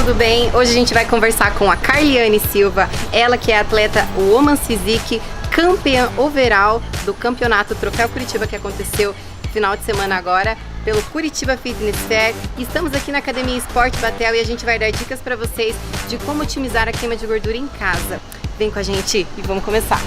tudo bem? Hoje a gente vai conversar com a Carliane Silva, ela que é atleta Women's Physique, campeã overall do campeonato Troféu Curitiba que aconteceu no final de semana agora pelo Curitiba Fitness Fair. Estamos aqui na Academia Esporte Batel e a gente vai dar dicas para vocês de como otimizar a queima de gordura em casa. Vem com a gente e vamos começar!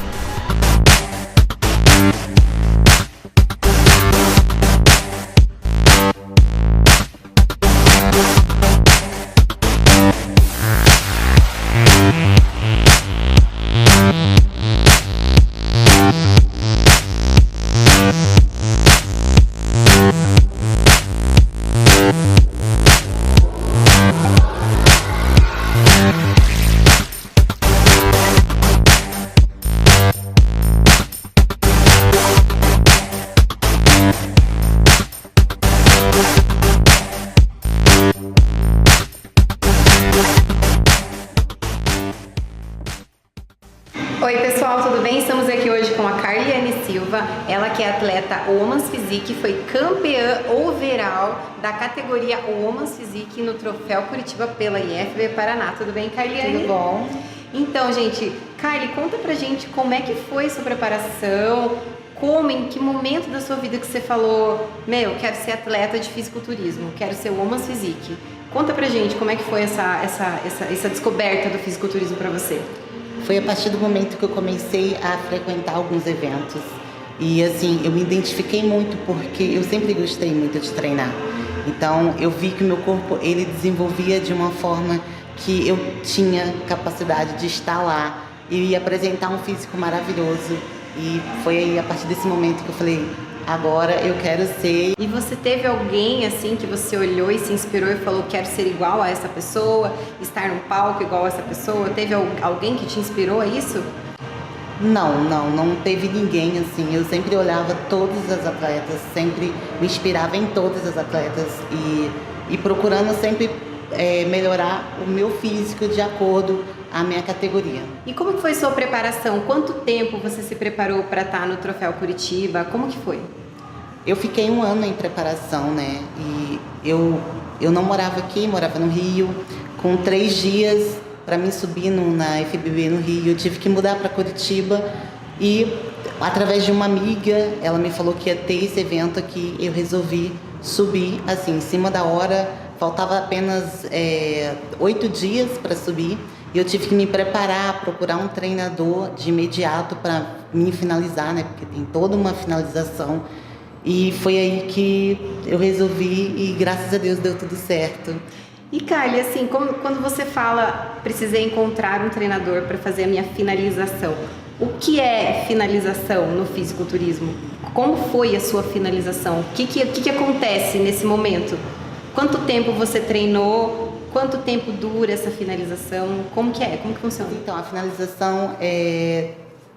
Oi pessoal, tudo bem? Estamos aqui hoje com a Carliane Silva, ela que é atleta Women's Physique, foi campeã overall da categoria Women's Physique no Troféu Curitiba pela IFBB Paraná. Tudo bem, Carliane? Tudo bom. Então, gente, Carly, conta pra gente como é que foi sua preparação, em que momento da sua vida que você falou, quero ser atleta de fisiculturismo, quero ser Women's Physique. Conta pra gente como é que foi essa descoberta do fisiculturismo pra você. Foi a partir do momento que eu comecei a frequentar alguns eventos. E assim, eu me identifiquei muito porque eu sempre gostei muito de treinar. Então, eu vi que o meu corpo, ele desenvolvia de uma forma que eu tinha capacidade de estar lá e apresentar um físico maravilhoso. E foi aí, a partir desse momento que eu falei, agora eu quero ser. E você teve alguém assim que você olhou e se inspirou e falou, quero ser igual a essa pessoa, estar num palco igual a essa pessoa? Teve alguém que te inspirou a isso? Não teve ninguém assim. Eu sempre olhava todas as atletas, sempre me inspirava em todas as atletas e procurando sempre melhorar o meu físico de acordo à minha categoria. E como que foi sua preparação? Quanto tempo você se preparou para estar no Troféu Curitiba? Como que foi? Eu fiquei 1 ano em preparação, né? E eu não morava aqui, morava no Rio. Com 3 dias para mim subir na FBB no Rio, eu tive que mudar para Curitiba e através de uma amiga, ela me falou que ia ter esse evento aqui, eu resolvi subir assim, em cima da hora. Faltava apenas 8 dias para subir e eu tive que me preparar, procurar um treinador de imediato para me finalizar, né? Porque tem toda uma finalização. E foi aí que eu resolvi e graças a Deus deu tudo certo. E Carly, assim, quando você fala precisei encontrar um treinador para fazer a minha finalização, o que é finalização no fisiculturismo? Como foi a sua finalização? O que acontece nesse momento? Quanto tempo você treinou? Quanto tempo dura essa finalização? Como que funciona? Então, a finalização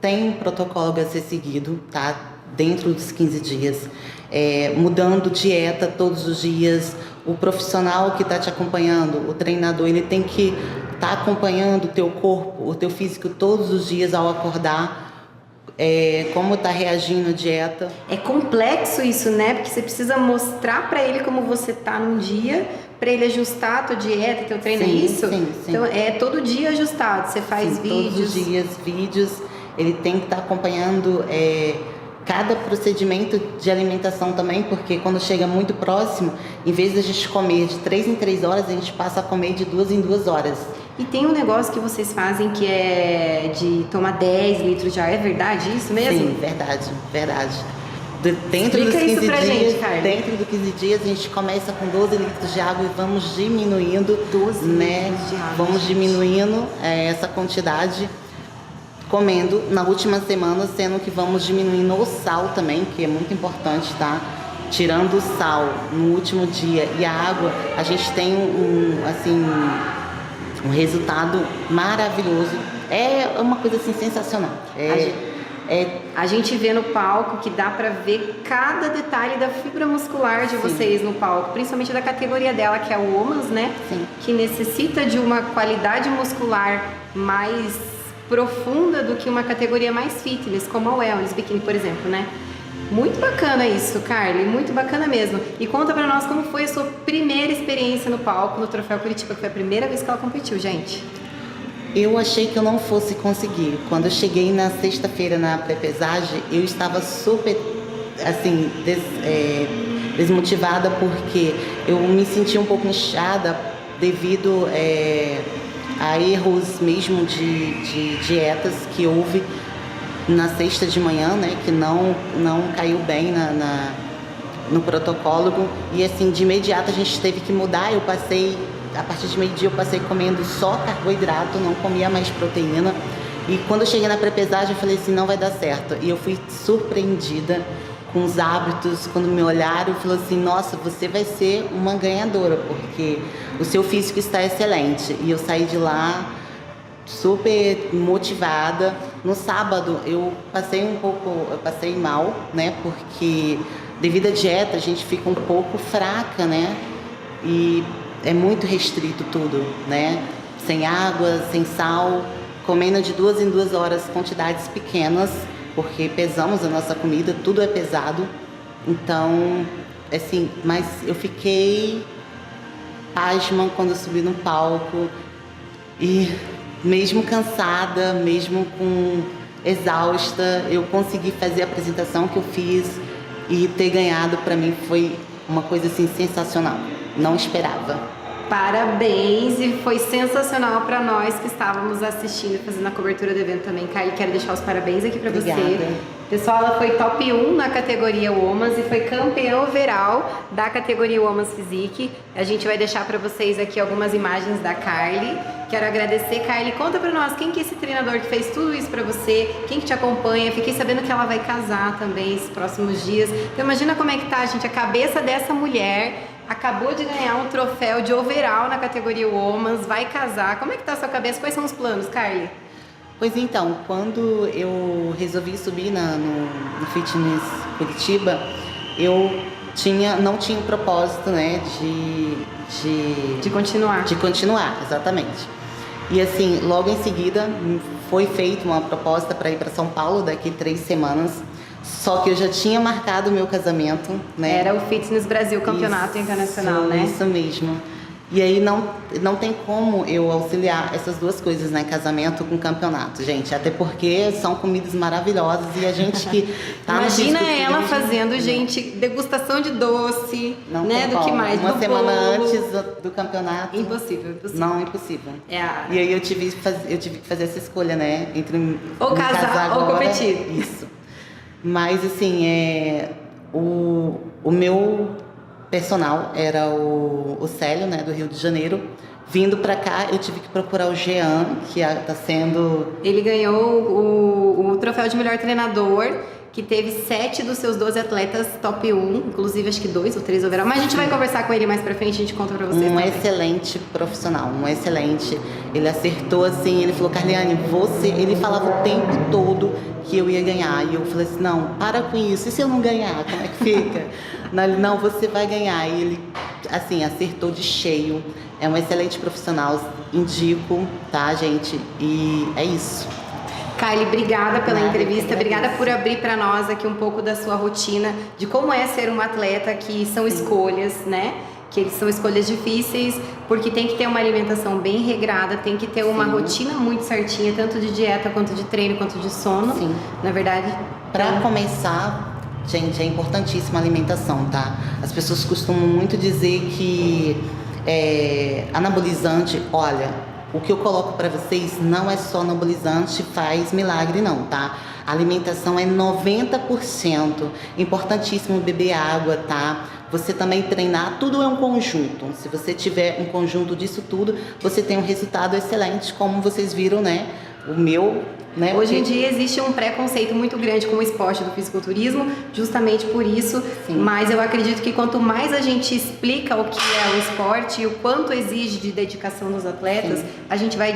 tem um protocolo a ser seguido, tá? Dentro dos 15 dias. Mudando dieta todos os dias. O profissional que está te acompanhando, o treinador, ele tem que estar acompanhando o teu corpo, o teu físico todos os dias ao acordar. Como está reagindo a dieta. É complexo isso, né? Porque você precisa mostrar para ele como você tá num dia, para ele ajustar a tua dieta, teu treino, sim, é isso? Sim. Então todo dia ajustado, você faz vídeos? Todos os dias, vídeos. Ele tem que estar acompanhando cada procedimento de alimentação também, porque quando chega muito próximo, em vez de a gente comer de 3 em 3 horas, a gente passa a comer de 2 em 2 horas. E tem um negócio que vocês fazem que é de tomar 10 litros de ar, é verdade isso mesmo? Sim, verdade. Dentro dos 15 dias a gente começa com 12 litros de água e vamos diminuindo, 12 litros de água. Vamos diminuindo essa quantidade, comendo na última semana, sendo que vamos diminuindo o sal também, que é muito importante, tá? Tirando o sal no último dia e a água, a gente tem um resultado maravilhoso. É uma coisa assim sensacional. A gente vê no palco que dá pra ver cada detalhe da fibra muscular de vocês no palco, principalmente da categoria dela, que é o Women's, né? Sim. Que necessita de uma qualidade muscular mais profunda do que uma categoria mais fitness, como a Wellness Bikini, por exemplo, né? Muito bacana isso, Carly, muito bacana mesmo. E conta pra nós como foi a sua primeira experiência no palco, no Troféu Curitiba, que foi a primeira vez que ela competiu, gente. Eu achei que eu não fosse conseguir. Quando eu cheguei na sexta-feira na pré-pesagem, eu estava super, assim, desmotivada, porque eu me sentia um pouco inchada devido a erros mesmo de dietas que houve na sexta de manhã, né, que não caiu bem no protocolo. E assim, de imediato a gente teve que mudar. A partir de meio-dia eu passei comendo só carboidrato, não comia mais proteína. E quando eu cheguei na pré-pesagem eu falei assim, não vai dar certo. E eu fui surpreendida com os hábitos. Quando me olharam, falou assim, nossa, você vai ser uma ganhadora, porque o seu físico está excelente. E eu saí de lá super motivada. No sábado eu passei mal, né, porque devido à dieta a gente fica um pouco fraca, né, e é muito restrito tudo, né, sem água, sem sal, comendo de 2 em 2 horas quantidades pequenas, porque pesamos a nossa comida, tudo é pesado. Então, assim, mas eu fiquei pasma quando eu subi no palco e mesmo cansada, mesmo exausta, eu consegui fazer a apresentação que eu fiz e ter ganhado, para mim foi uma coisa assim sensacional. Não esperava. Parabéns, e foi sensacional para nós que estávamos assistindo e fazendo a cobertura do evento também. Kylie, quero deixar os parabéns aqui para você. Pessoal, ela foi top 1 na categoria Women's e foi campeã overall da categoria Women's Physique. A gente vai deixar para vocês aqui algumas imagens da Kylie. Quero agradecer, Kylie. Conta para nós quem que é esse treinador que fez tudo isso para você, quem que te acompanha. Fiquei sabendo que ela vai casar também esses próximos dias. Então imagina como é que tá, gente, a cabeça dessa mulher. Acabou de ganhar um troféu de overall na categoria Women's, vai casar. Como é que tá a sua cabeça? Quais são os planos, Kylie? Pois então, quando eu resolvi subir no Fitness Curitiba, eu não tinha o propósito, né, de continuar. De continuar, exatamente. E assim, logo em seguida foi feita uma proposta para ir para São Paulo daqui 3 semanas. Só que eu já tinha marcado o meu casamento, né? Era o Fitness Brasil Campeonato Internacional, né? Isso mesmo. E aí não tem como eu auxiliar essas duas coisas, né? Casamento com campeonato, gente. Até porque são comidas maravilhosas e a gente que tá Imagina ela fazendo, gente, degustação de doce, não né? Do como. que mais? Uma do semana bolo. antes do campeonato. Impossível. Não, impossível. É. E aí eu tive que fazer essa escolha, né? Entre ou casar ou competir. Isso. Mas assim, o meu personal era o Célio, né, do Rio de Janeiro. Vindo pra cá, eu tive que procurar o Jean, que tá sendo... Ele ganhou o troféu de melhor treinador, que teve 7 dos seus 12 atletas top 1, inclusive acho que 2 ou 3 overall. Mas a gente vai conversar com ele mais pra frente, a gente conta pra vocês. Um excelente profissional, um excelente. Ele acertou assim, ele falou, Carliane, ele falava o tempo todo que eu ia ganhar. E eu falei assim, não, para com isso, e se eu não ganhar, como é que fica? Não, você vai ganhar. E ele, assim, acertou de cheio. É um excelente profissional, indico, tá, gente? E é isso. Kylie, obrigada pela entrevista, obrigada por abrir para nós aqui um pouco da sua rotina, de como é ser uma atleta, que são escolhas, né? Que são escolhas difíceis, porque tem que ter uma alimentação bem regrada, tem que ter uma rotina muito certinha, tanto de dieta, quanto de treino, quanto de sono. Sim. Na verdade, para começar, gente, é importantíssima a alimentação, tá? As pessoas costumam muito dizer que anabolizante, olha... O que eu coloco para vocês não é só anabolizante, faz milagre não, tá? A alimentação é 90%. Importantíssimo beber água, tá? Você também treinar, tudo é um conjunto. Se você tiver um conjunto disso tudo, você tem um resultado excelente, como vocês viram, né? O meu, né? Hoje em dia existe um preconceito muito grande com o esporte do fisiculturismo, justamente por isso. Sim. Mas eu acredito que quanto mais a gente explica o que é o esporte e o quanto exige de dedicação dos atletas, sim, a gente vai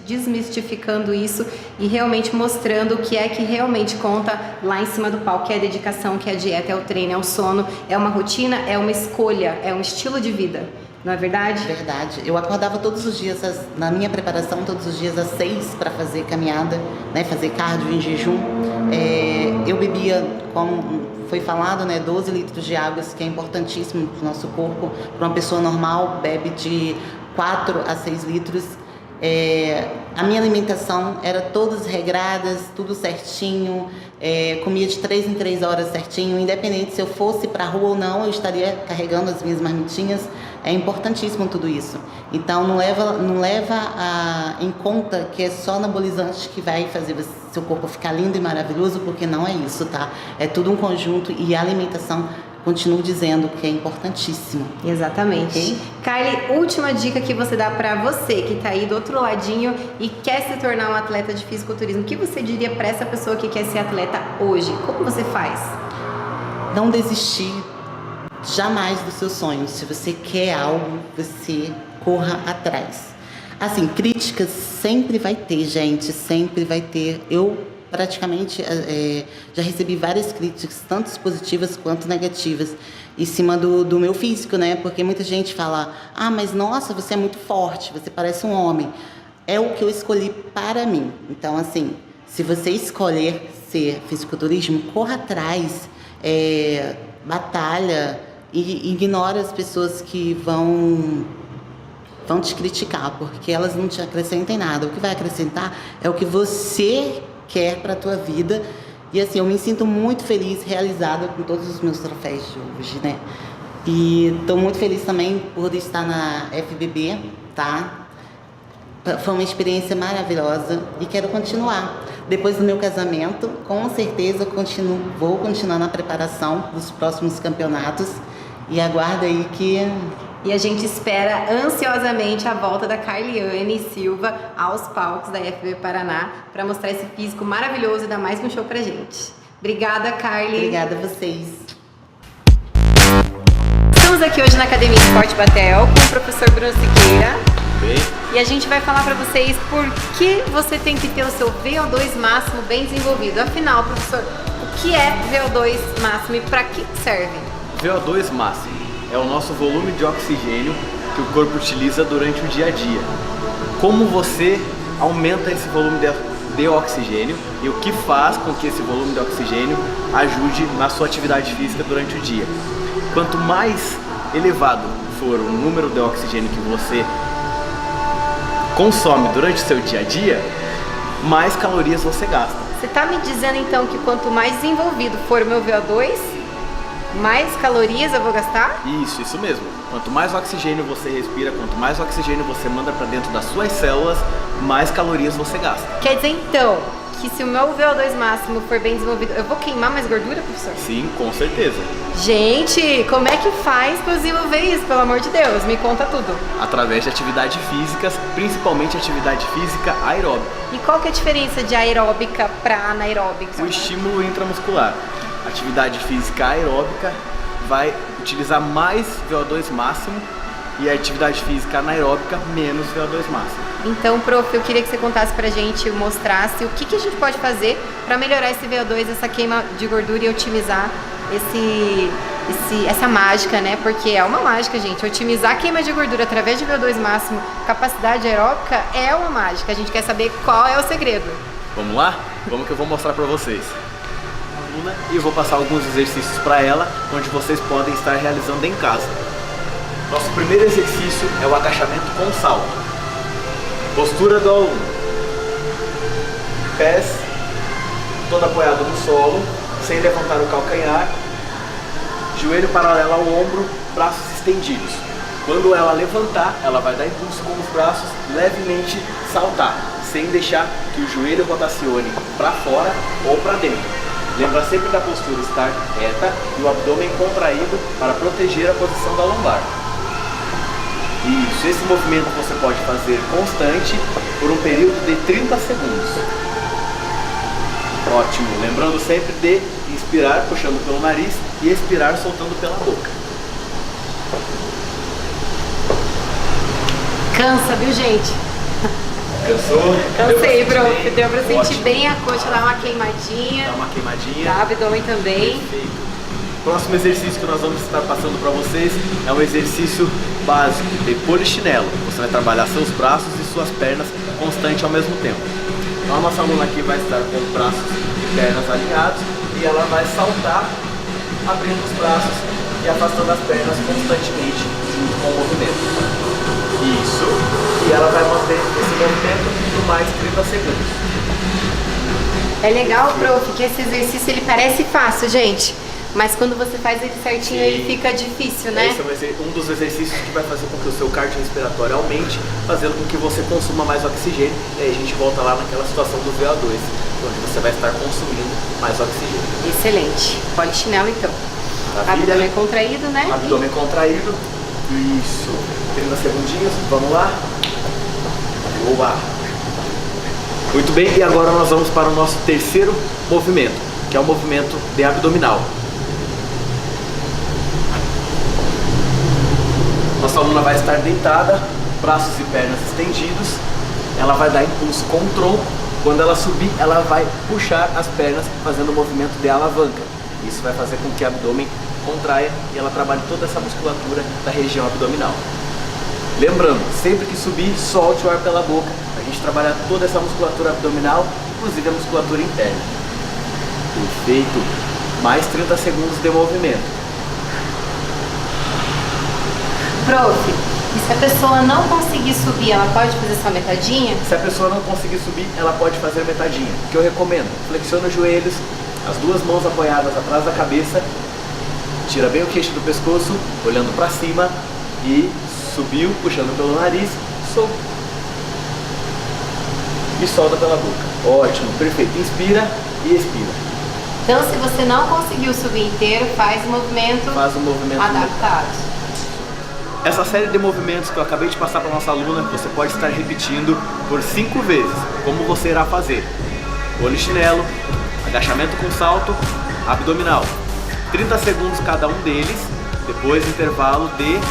desmistificando isso e realmente mostrando o que é que realmente conta lá em cima do palco, que é a dedicação, que é a dieta, é o treino, é o sono, é uma rotina, é uma escolha, é um estilo de vida. Não é verdade? Verdade. Eu acordava todos os dias, na minha preparação, todos os dias às 6 para fazer caminhada, né, fazer cardio em jejum. Eu bebia bebia, como foi falado, né, 12 litros de água, que é importantíssimo para o nosso corpo. Para uma pessoa normal, bebe de 4 a 6 litros. A minha alimentação era todas regradas, tudo certinho, comia de 3 em 3 horas certinho, independente se eu fosse para a rua ou não, eu estaria carregando as minhas marmitinhas. É importantíssimo tudo isso. Então não leva em conta que é só anabolizante que vai fazer seu corpo ficar lindo e maravilhoso, porque não é isso, tá? É tudo um conjunto e a alimentação, continuo dizendo que é importantíssimo. Exatamente. Okay? Kylie, última dica que você dá para você que tá aí do outro ladinho e quer se tornar um atleta de fisiculturismo. O que você diria para essa pessoa que quer ser atleta hoje? Como você faz? Não desistir jamais dos seus sonhos. Se você quer algo, você corra atrás. Assim, críticas sempre vai ter, gente, sempre vai ter. Eu praticamente já recebi várias críticas, tanto positivas quanto negativas, em cima do meu físico, né? Porque muita gente fala, mas nossa, você é muito forte, você parece um homem. É o que eu escolhi para mim. Então, assim, se você escolher ser fisiculturismo, corra atrás, batalha e ignora as pessoas que vão te criticar, porque elas não te acrescentem nada. O que vai acrescentar é o que você quer para a tua vida. E assim, eu me sinto muito feliz, realizada com todos os meus troféus de hoje, né? E estou muito feliz também por estar na FBB, tá? Foi uma experiência maravilhosa e quero continuar. Depois do meu casamento, com certeza vou continuar na preparação dos próximos campeonatos e aguarda aí que... E a gente espera ansiosamente a volta da Carliane Silva aos palcos da FBB Paraná para mostrar esse físico maravilhoso e dar mais um show pra gente. Obrigada, Carly. Obrigada a vocês. Estamos aqui hoje na Academia Esporte Batel com o professor Bruno Siqueira. Bem. E a gente vai falar para vocês por que você tem que ter o seu VO2 máximo bem desenvolvido. Afinal, professor, o que é VO2 máximo e para que serve? VO2 máximo é o nosso volume de oxigênio que o corpo utiliza durante o dia a dia. Como você aumenta esse volume de oxigênio e o que faz com que esse volume de oxigênio ajude na sua atividade física durante o dia. Quanto mais elevado for o número de oxigênio que você consome durante o seu dia a dia, mais calorias você gasta. Você está me dizendo então que quanto mais desenvolvido for o meu VO2, mais calorias eu vou gastar? Isso mesmo. Quanto mais oxigênio você respira, quanto mais oxigênio você manda para dentro das suas células, mais calorias você gasta. Quer dizer então que se o meu VO2 máximo for bem desenvolvido, eu vou queimar mais gordura, professor? Sim, com certeza. Gente, como é que faz para desenvolver isso, pelo amor de Deus? Me conta tudo. Através de atividades físicas, principalmente atividade física aeróbica. E qual que é a diferença de aeróbica para anaeróbica? O estímulo intramuscular. Atividade física aeróbica vai utilizar mais VO2 máximo e a atividade física anaeróbica menos VO2 máximo. Então, prof, eu queria que você contasse pra gente, mostrasse o que a gente pode fazer para melhorar esse VO2, essa queima de gordura e otimizar essa mágica, né? Porque é uma mágica, gente. Otimizar a queima de gordura através de VO2 máximo, capacidade aeróbica, é uma mágica. A gente quer saber qual é o segredo. Vamos lá? Vamos que eu vou mostrar pra vocês. E eu vou passar alguns exercícios para ela, onde vocês podem estar realizando em casa. Nosso primeiro exercício é o agachamento com salto. Postura do aluno. Pés todo apoiado no solo, sem levantar o calcanhar. Joelho paralelo ao ombro, braços estendidos. Quando ela levantar, ela vai dar impulso com os braços, levemente saltar, sem deixar que o joelho rotacione para fora ou para dentro. Lembra sempre da postura estar reta e o abdômen contraído para proteger a posição da lombar. Isso, esse movimento você pode fazer constante por um período de 30 segundos. Ótimo, lembrando sempre de inspirar puxando pelo nariz e expirar soltando pela boca. Cansa, viu, gente? Cansou? Cansei, prof. Deu pra sentir bem a coxa, dar uma queimadinha. Dá uma queimadinha. Dá abdômen também. Perfeito. O próximo exercício que nós vamos estar passando para vocês é um exercício básico de polichinelo. Você vai trabalhar seus braços e suas pernas constante ao mesmo tempo. Então a nossa aluna aqui vai estar com os braços pernas alinhados e ela vai saltar, abrindo os braços e afastando as pernas constantemente junto com o movimento. Isso. E ela vai manter esse movimento por mais 30 segundos. É legal, prof, que esse exercício ele parece fácil, gente. Mas quando você faz ele certinho, ele fica difícil, né? Esse vai ser um dos exercícios que vai fazer com que o seu cardiorrespiratório aumente, fazendo com que você consuma mais oxigênio. E aí a gente volta lá naquela situação do VO2, onde você vai estar consumindo mais oxigênio. Excelente. Polichinelo, então. Maravilha. Abdômen contraído, né? Abdômen contraído. Isso. 30 segundinhos. Vamos lá. Boa. Muito bem. E agora nós vamos para o nosso terceiro movimento, que é o movimento de abdominal. Nossa aluna vai estar deitada, braços e pernas estendidos. Ela vai dar impulso com o tronco. Quando ela subir, ela vai puxar as pernas fazendo o movimento de alavanca. Isso vai fazer com que o abdômen contraia e ela trabalhe toda essa musculatura da região abdominal. Lembrando, sempre que subir, solte o ar pela boca. A gente trabalha toda essa musculatura abdominal, inclusive a musculatura interna. Perfeito. Mais 30 segundos de movimento. Prof, e se a pessoa não conseguir subir, ela pode fazer só metadinha? Se a pessoa não conseguir subir, ela pode fazer metadinha. O que eu recomendo? Flexiona os joelhos, as duas mãos apoiadas atrás da cabeça, tira bem o queixo do pescoço, olhando para cima e subiu, puxando pelo nariz, solta. E solta pela boca. Ótimo, perfeito. Inspira e expira. Então, se você não conseguiu subir inteiro, faz o movimento adaptado. Essa série de movimentos que eu acabei de passar para nossa aluna, você pode estar repetindo por 5 vezes, como você irá fazer. Polichinelo, agachamento com salto, abdominal. 30 segundos cada um deles, depois intervalo de 20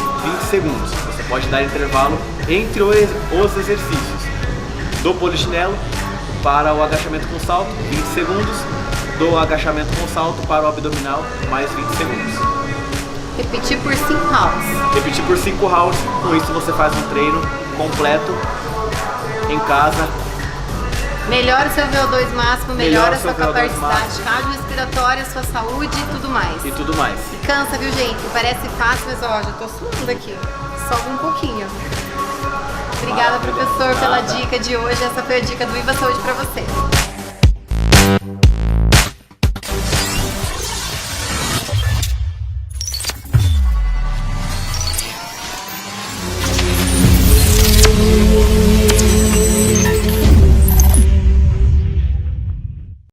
segundos. Você pode dar intervalo entre os exercícios. Do polichinelo para o agachamento com salto, 20 segundos. Do agachamento com salto para o abdominal, mais 20 segundos. Repetir por 5 rounds. Repetir por 5 rounds, com isso você faz um treino completo em casa. Melhora o seu VO2 máximo, melhora a sua capacidade cardiorrespiratória, a sua saúde e tudo mais. E tudo mais. E cansa, viu, gente? Parece fácil, mas ó, já tô suando aqui. Sobe um pouquinho. Obrigada, professor, pela dica de hoje. Essa foi a dica do Viva Saúde pra você.